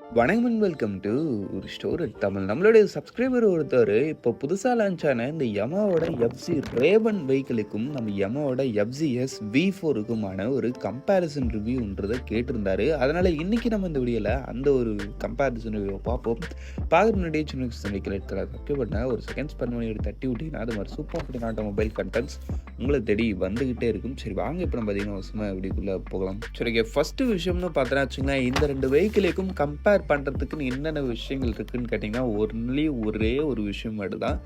வணக்கம் and welcome to ஒரு store Tamil. நம்மளுடைய சப்ஸ்கிரைபர் ஒருத்தர் இப்போ புதுசாக லான்ச் ஆன இந்த யமாவோட எஃப்சி ரேவன் வெஹிக்கிளுக்கும் நம்ம யமாவோட FZS V4க்குமான ஒரு கம்பேரிசன் ரிவ்யூன்றதை கேட்டிருந்தாரு. அதனால் இன்றைக்கி நம்ம இந்த வீடியோவில் அந்த ஒரு கம்பேரிசன் ரிவ்யூ பார்ப்போம். பார்க்குற முன்னாடியே சின்ன சப்ஸ்கிரைப் பண்ண ஒரு செகண்ட்ஸ் பண்ணி தட்டி விட்டிங்கன்னா அது மாதிரி சூப்பர் நாட்ட மொபைல் கண்டென்ட்ஸ் உங்களை தேடி வந்துக்கிட்டே இருக்கும். சரி வாங்க இப்போ நம்ம பார்த்தீங்கன்னா அவசரமாக வீடியோக்குள்ளே போகலாம். சரி ஃபஸ்ட்டு விஷயம்னு பார்த்தோன்னா வச்சுங்களேன், இந்த ரெண்டு வெஹிக்கிளுக்கும் கம்பேர் பண்ணுறதுக்குன்னு என்னென்ன விஷயங்கள் இருக்குதுன்னு கேட்டிங்கன்னா ஒரே ஒரு விஷயம் மட்டும்தான்,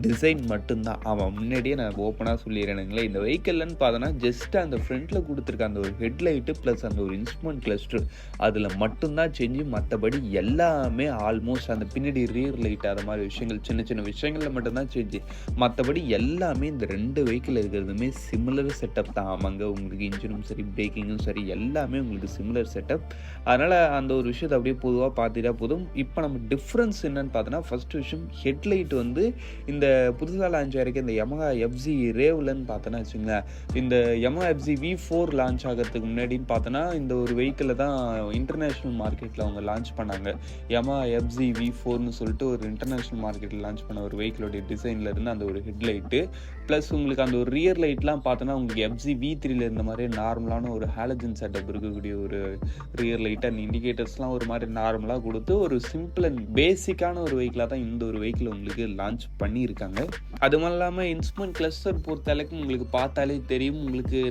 டிசைன் மட்டும்தான். அவன் முன்னாடியே நான் ஓப்பனாக சொல்லிடுறேனுங்களே, இந்த வெஹிக்கிள்னு பார்த்தோன்னா ஜஸ்ட் அந்த ஃப்ரண்ட்டில் கொடுத்துருக்க அந்த ஒரு ஹெட்லைட்டு ப்ளஸ் அந்த ஒரு இன்ஸ்ட்ருமெண்ட் கிளஸ்டர் அதில் மட்டும்தான் செஞ்சு, மற்றபடி எல்லாமே ஆல்மோஸ்ட் அந்த பின்னாடி ரியர் லைட் அது மாதிரி விஷயங்கள் சின்ன சின்ன விஷயங்களில் மட்டும்தான் செஞ்சு, மற்றபடி எல்லாமே இந்த ரெண்டு வெஹிக்கிள் இருக்கிறதுமே சிமிலர் செட்டப் தான். ஆமாங்க, உங்களுக்கு இன்ஜினும் சரி பிரேக்கிங்கும் சரி எல்லாமே உங்களுக்கு சிமிலர் செட்டப். அதனால் அந்த ஒரு விஷயத்தை அப்படியே பொதுவாக பார்த்துட்டா போதும். இப்போ நம்ம டிஃப்ரென்ஸ் என்னன்னு பார்த்தோன்னா, ஃபர்ஸ்ட் விஷயம் ஹெட்லைட் வந்து இந்த புதுசாக லான்ச் ஆகிருக்க இந்த Yamaha FZ Raveலன்னு பார்த்தோன்னா வச்சுங்களேன், இந்த Yamaha FZ V4 லான்ச் ஆகிறதுக்கு முன்னாடின்னு பார்த்தோன்னா இந்த ஒரு வெஹிக்கிளில் தான் இன்டர்நேஷ்னல் மார்க்கெட்டில் அவங்க லான்ச் பண்ணாங்க. Yamaha FZ V4னு சொல்லிட்டு ஒரு இன்டர்நேஷ்னல் மார்க்கெட்டில் லான்ச் பண்ண ஒரு வெஹிக்கிளோடைய டிசைனில் இருந்து அந்த ஒரு ஹெட்லைட்டு ப்ளஸ் உங்களுக்கு அந்த ஒரு ரியர் லைட்லாம் பார்த்தோன்னா உங்களுக்கு FZ V3ல இருந்த மாதிரி நார்மலான ஒரு ஹாலஜன் செட்டப் இருக்கக்கூடிய ஒரு ரியர் லைட் அண்ட் இண்டிகேட்டர்ஸ்லாம் ஒரு மாதிரி நார்மலாக கொடுத்து ஒரு சிம்பிள் அண்ட் பேசிக்கான ஒரு வெஹிக்கிளாக தான் இந்த ஒரு வெஹிக்கிள் உங்களுக்கு லான்ச் பண்ணியிருக்காங்க. அது மாதிரி இல்லாமல் இன்ஸ்ட்ருமெண்ட் கிளஸ்டர் பொறுத்த அளவுக்கு உங்களுக்கு பார்த்தாலே தெரியும்,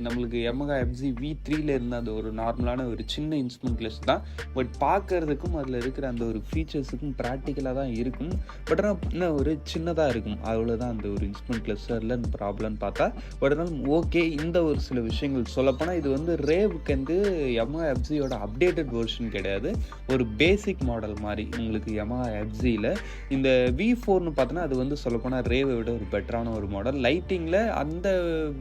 நம்மளுக்கு Yamaha FZ V3ல இருந்த அந்த ஒரு நார்மலான ஒரு சின்ன இன்ஸ்ட்ருமெண்ட் கிளஸ்டர் தான். பட் பார்க்கறதுக்கும் அதில் இருக்கிற அந்த ஒரு ஃபீச்சர்ஸுக்கும் ப்ராக்டிக்கலாக தான் இருக்கும். பட் ஆனால் இன்னும் ஒரு சின்னதாக இருக்கும், அவ்வளோதான் அந்த ஒரு இன்ஸ்ட்ருமெண்ட் கிளஸ்டரில் ப்ராப்ளம்னு பார்த்தா. பட் இருந்தாலும் ஓகே, இந்த ஒரு சில விஷயங்கள் சொல்லப்போனால் இது வந்து ரேவுக்கு வந்து Yamaha FZயோட அப்டேட்டட் வெர்ஷன் கிடையாது, ஒரு பேசிக் மாடல் மாதிரி உங்களுக்கு Yamaha FZல. இந்த V4னு பார்த்தோன்னா அது வந்து சொல்லப்போனால் ரேவை விட ஒரு பெட்டரான ஒரு மாடல். லைட்டிங்கில் அந்த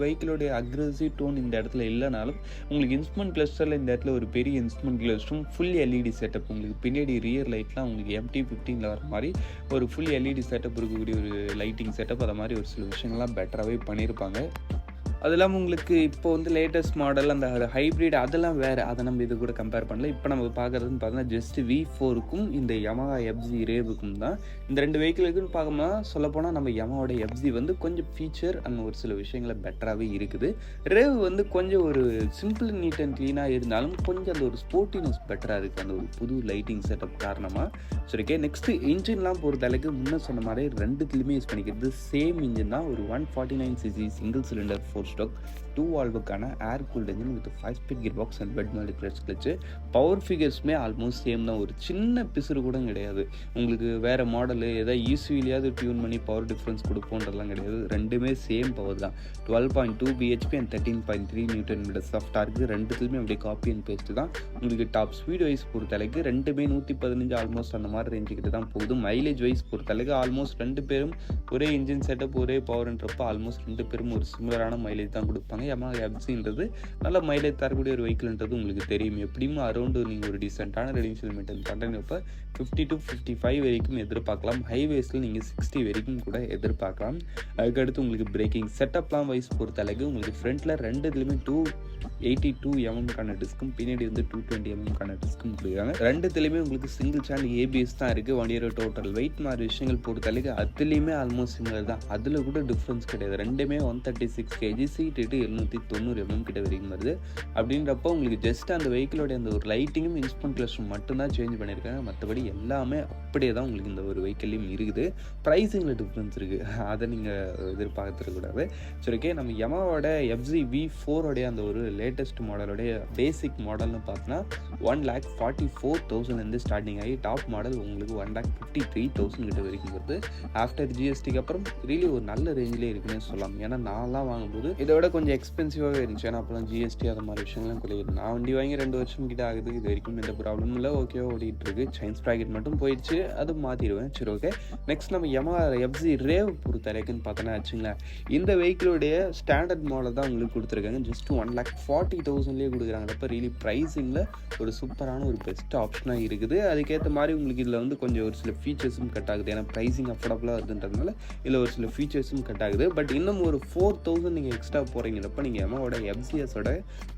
வெஹிக்கிளோடைய அக்ரெசிவ் டோன் இந்த இடத்துல இல்லைனாலும் உங்களுக்கு இன்ஸ்ட்ருமெண்ட் கிளஸ்டரில் இந்த இடத்துல ஒரு பெரிய இன்ஸ்ட்ருமெண்ட் கிளஸ்டரும் ஃபுல் LED செட்டப், உங்களுக்கு பின்னாடி ரியர் லைட்லாம் உங்களுக்கு MT15ல் வர மாதிரி ஒரு ஃபுல் LED செட்டப் இருக்கக்கூடிய ஒரு லைட்டிங் செட்டப், அதை மாதிரி ஒரு சில விஷயங்கள்லாம் பெட்டராகவே பண்ணியிருப்பாங்க. அது இல்லாமல் உங்களுக்கு இப்போ வந்து லேட்டஸ்ட் மாடல் அந்த ஹைப்ரிட் அதெல்லாம் வேறு, அதை நம்ம இது கூட கம்பேர் பண்ணல. இப்போ நம்ம பார்க்குறதுன்னு பார்த்தோன்னா ஜஸ்ட் V4க்கும் இந்த Yamaha FZ Raveக்கும் தான். இந்த ரெண்டு வெஹிக்கிளுக்குன்னு பார்க்கணும்னா சொல்லப்போனால் நம்ம Yamahaவோட FZ வந்து கொஞ்சம் ஃபீச்சர் அண்ட் ஒரு சில விஷயங்களை பெட்டராகவே இருக்குது. ரேவ் வந்து கொஞ்சம் ஒரு சிம்பிள் நீட் அண்ட் க்ளீனாக இருந்தாலும் கொஞ்சம் அந்த ஒரு ஸ்போர்ட்டினஸ் பெட்டராக இருக்குது அந்த ஒரு புது லைட்டிங் செட்டப் காரணமாக. சரிக்கே நெக்ஸ்ட்டு இன்ஜின்லாம் பொறுத்த அளவுக்கு முன்னே சொன்ன மாதிரி ரெண்டுத்துலையுமே யூஸ் பண்ணிக்கிறது சேம் இன்ஜின் தான். ஒரு 149cc சிங்கிள் சிலிண்டர் 4 ஸ்டோக் 2 வால்வுக்கான air cooled engine with 5 speed gear box and wet மேலே கிளச்சு. பவர் ஃபிகர்ஸுமே ஆல்மோஸ்ட் சேம் தான், ஒரு சின்ன பிசுறு கூட கிடையாது. உங்களுக்கு வேறு மாடலு ஏதாவது ஈஸிலியாவது டியூன் பண்ணி பவர் டிஃப்ரென்ஸ் கொடுப்போன்றதுலாம் கிடையாது, ரெண்டுமே சேம் பவர் தான். 12.2 bhp and 13.3 newton meters of torque, ரெண்டுத்துலையுமே அப்படியே காப்பி அண்ட் பேஸ்ட் தான். உங்களுக்கு டாப் ஸ்பீட் வைஸ் பொறுத்தளவுக்கு ரெண்டுமே 115 ஆல்மோஸ்ட் அந்த மாதிரி ரேஞ்சுக்கிட்ட தான் போகுது. மைலேஜ் வைஸ் பொறுத்தளவுக்கு ஆல்மோஸ்ட் ரெண்டு பேரும் ஒரே இன்ஜின் செட்டப் ஒரே பவர்ன்றப்போ ஆல்மோஸ்ட் ரெண்டு பேரும் ஒரு சிமிலரான மைலேஜ் தான் கொடுப்பாங்க. Yamaha FZன்றது நல்ல மைலேஜ் தரக்கூடிய ஒரு வெஹிக்கிள்ன்றது உங்களுக்கு தெரியும். எப்படியும் அரௌண்டு நீங்கள் ஒரு டீசெண்டான ரெடிஷனல் மெயின்டைன் பண்ணுறப்ப 50 to 55 வரைக்கும் எதிர்பார்க்கலாம். ஹைவேஸில் நீங்கள் 60 வரைக்கும் கூட எதிர்பார்க்கலாம். அதுக்கடுத்து உங்களுக்கு பிரேக்கிங் செட்டப்லாம் வைஸ் பொறுத்த அளவுக்கு உங்களுக்கு ஃப்ரண்ட்டில் ரெண்டுத்துலையுமே 282 mm டிஸ்க்கும் பின்னாடி வந்து 220 mm டிஸ்க்கும் கொடுக்குறாங்க. ரெண்டுத்துலையுமே உங்களுக்கு சிங்கிள் சேனல் ABS தான் இருக்குது. வண்டியோட டோட்டல் வெயிட் மாதிரி விஷயங்கள் பொறுத்த அளவுக்கு அதுலேயுமே ஆல்மோஸ்ட் சிமிலர் தான், அதில் கூட டிஃப்ரென்ஸ் கிடையாது. ரெண்டுமே 136 kg, சீட்டு 790 mm கிட்ட வரைக்கும் வருது. அப்படின்றப்போ உங்களுக்கு ஜஸ்ட் அந்த வெஹிக்கிளோடைய அந்த ஒரு லைட்டிங்கும் இன்ஸ்ட்ருமெண்ட் கிளஸ்டரும் மட்டும்தான் சேஞ்ச் பண்ணியிருக்காங்க, மற்றபடி எல்லாமே அப்படியே தான் உங்களுக்கு இந்த ஒரு வெஹிக்கிள்லையும் இருக்குது. ப்ரைஸிங்கில் டிஃப்ரென்ஸ் இருக்குது, அதை நீங்கள் எதிர்பார்த்துருக்கூடாது. சரி ஓகே, நம்ம Yamahaவோட FZ V4 அந்த ஒரு லேட்டஸ்ட் மாடலோடைய பேசிக் மாடல்னு பார்த்தோன்னா 1,44,000 ஸ்டார்டிங் ஆகி டாப் மாடல் உங்களுக்கு 1,53,000 கிட்ட வரைக்கும் வருது. ஆஃப்டர் GSTக்கு அப்புறம் ரியலி ஒரு நல்ல ரேஞ்சிலே இருக்குன்னு சொல்லலாம். ஏன்னா நான்லாம் வாங்கும்போது இதை விட கொஞ்சம் எக்ஸ்பென்சிவாகவே இருந்துச்சு, ஏன்னா அப்போலாம் GST அது மாதிரி விஷயங்கள்லாம் குறையுது. நான் வண்டி வாங்கி 2 வருஷம் கிட்ட ஆகுது, இது வரைக்கும் எந்த ப்ராப்ளமும் இல்லை, ஓகேவா ஓடிட்டு இருக்கு. சைன்ஸ் ப்ராக்கெட் மட்டும் போயிடுச்சு, அது மாற்றிடுவேன். சரி ஓகே, நெக்ஸ்ட் நம்ம Yamaha FZ Rave பொறுத்த அளவுக்குன்னு பார்த்தோன்னா வச்சுங்களேன், இந்த வெஹிக்கிளோடைய ஸ்டாண்டர்ட் மாடல் தான் உங்களுக்கு கொடுத்துருக்காங்க. ஜஸ்ட் 1,40,000 கொடுக்குறாங்க. அப்போ ரியலி ப்ரைஸிங்கில் ஒரு சூப்பரான ஒரு பெஸ்ட் ஆப்ஷனாக இருக்குது. அதுக்கேற்ற மாதிரி உங்களுக்கு இதில் வந்து கொஞ்சம் ஒரு சில ஃபீச்சர்ஸும் கட் ஆகுது, ஏன்னா ப்ரைஸிங் அஃபோர்டபுளாக இருக்குன்றதுனால இதில் ஒரு சில ஃபீச்சர்ஸும் கட் ஆகுது. பட் இன்னும் ஒரு 4,000 நீங்கள் எக்ஸ்ட்ரா போகிறீங்கிறப்ப நீங்கள் Yamahaவோட FZSோட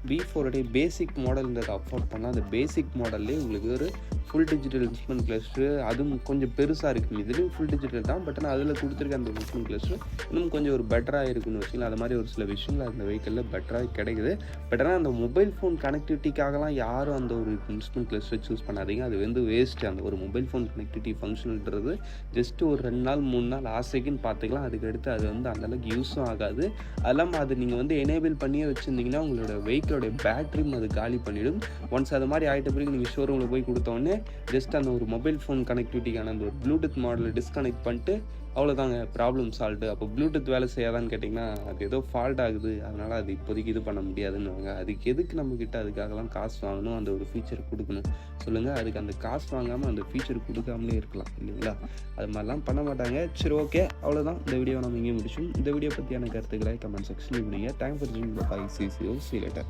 V4 பேசிக் மாடல்ன்றதை அஃபோர்ட் பண்ணால் அந்த பேசிக் மாடல்லே உங்களுக்கு ஒரு ஃபுல் டிஜிட்டல் இன்ஸ்ட்ருமெண்ட் கிளஸ்டர், அதுவும் கொஞ்சம் பெருசாக இருக்குது. இதுலேயும் ஃபுல் டிஜிட்டல் தான், பட் ஆனால் அதில் கொடுத்துருக்க அந்த இன்ஸ்ட்ருமெண்ட் கிளஸ்டர் இன்னும் கொஞ்சம் ஒரு பெட்டராக இருக்குன்னு வச்சுக்கலாம். அது மாதிரி ஒரு சில விஷயங்கள் அந்த வெஹிக்கிளில் பெட்டராக கிடைக்குது. பட் ஆனால் அந்த மொபைல் ஃபோன் கனெக்டிவிட்டிக்காகலாம் யாரும் அந்த ஒரு இன்ஸ்ட்ருமெண்ட் கிளஸ்டர் சூஸ் பண்ணாதீங்க. அது வந்து வேஸ்ட்டு. அந்த ஒரு மொபைல் ஃபோன் கனெக்டிவிட்டி ஃபங்க்ஷன்ன்றது ஜஸ்ட் ஒரு 2 நாள் 3 நாள் ஆசைக்குன்னு பார்த்துக்கலாம். அதுக்கடுத்து அது வந்து அந்தளவுக்கு யூஸும் ஆகாது. அதெல்லாம் அது நீங்கள் வந்து எனேபிள் பண்ணியே வச்சுருந்தீங்கன்னா உங்களோட வெஹிக்கிளோடைய பேட்டரியும் அது காலி பண்ணிவிடும். ஒன்ஸ் அது மாதிரி ஆகிட்ட பிறகு நீங்கள் ஷோரூமில் போய் கொடுத்தோடனே ஜஸ்ட் அந்த ஒரு மொபைல் ஃபோன் கனெக்டிவிட்டிக்கான அந்த ஒரு ப்ளூடூத் மாடலை டிஸ்கனெக்ட் பண்ணிட்டு அவ்வளோதாங்க, ப்ராப்ளம் சால்வ்டு. அப்போ ப்ளூடூத் வேலை செய்யாதான்னு கேட்டிங்கன்னா அது ஏதோ ஃபால்ட் ஆகுது, அதனால் அது இப்போதைக்கு இது பண்ண முடியாதுன்னு. அதுக்கு எதுக்கு நம்மக்கிட்ட அதுக்காகலாம் காசு வாங்கணும், அந்த ஒரு ஃபீச்சர் கொடுக்கணும் சொல்லுங்கள்? அதுக்கு அந்த காசு வாங்காமல் அந்த ஃபீச்சர் கொடுக்காமலே இருக்கலாம் இல்லைங்களா? அது மாதிரிலாம் பண்ண மாட்டாங்க. சரி, ஓகே, அவ்வளோதான். இந்த வீடியோ நம்ம இங்கே முடிச்சோம். இந்த வீடியோ பற்றியான கருத்துக்களை கமெண்ட் செக்ஷனில் விடுங்க. தேங்க்ஸ் ஃபார் வாட்சிங். பை. See you later.